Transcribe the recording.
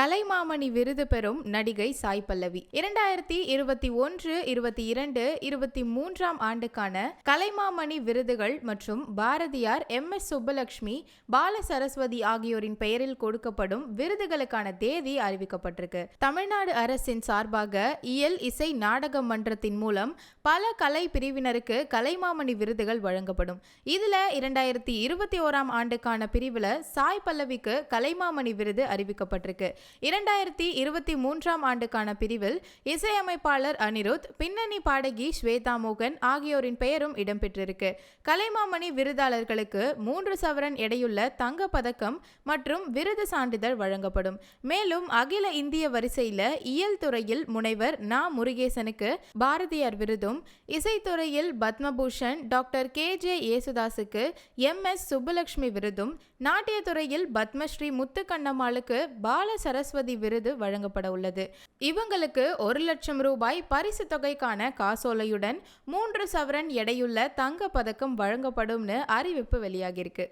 கலைமாமணி விருது பெறும் நடிகை சாய் பல்லவி 2021, 22, 23ஆம் ஆண்டுக்கான கலைமாமணி விருதுகள் மற்றும் பாரதியார், MS சுப்புலட்சுமி, பால சரஸ்வதி ஆகியோரின் பெயரில் கொடுக்கப்படும் விருதுகளுக்கான தேதி அறிவிக்கப்பட்டிருக்கு. தமிழ்நாடு அரசின் சார்பாக இயல், இசை, நாடக மன்றத்தின் மூலம் பல கலை பிரிவினருக்கு கலைமாமணி விருதுகள் வழங்கப்படும். இதுல 2021ஆம் ஆண்டுக்கான பிரிவுல சாய் பல்லவிக்கு கலைமாமணி விருது அறிவிக்கப்பட்டிருக்கு. 2023ஆம் ஆண்டுக்கான பிரிவில் இசையமைப்பாளர் அனிருத், பின்னணி பாடகி ஸ்வேதா மோகன் ஆகியோரின் பெயரும் இடம்பெற்றிருக்கு. கலைமாமணி விருதாளர்களுக்கு 3 சவரன் எடையுள்ள தங்க பதக்கம் மற்றும் விருது சான்றிதழ் வழங்கப்படும். மேலும் அகில இந்திய வரிசையில இயல் துறையில் முனைவர் நா. முருகேசனுக்கு பாரதியார் விருதும், இசைத்துறையில் Padma Bhushan doctor KJ யேசுதாஸுக்கு MS Subbulakshmi விருதும், நாட்டியத்துறையில் பத்மஸ்ரீ முத்துக்கண்ணம்மாளுக்கு பால சரஸ்வதி விருது வழங்கப்பட உள்ளது. இவங்களுக்கு 1 லட்சம் ரூபாய் பரிசு தொகைக்கான காசோலையுடன் 3 சவரன் எடையுள்ள தங்க பதக்கம் வழங்கப்படும்னு அறிவிப்பு வெளியாகிருக்கு.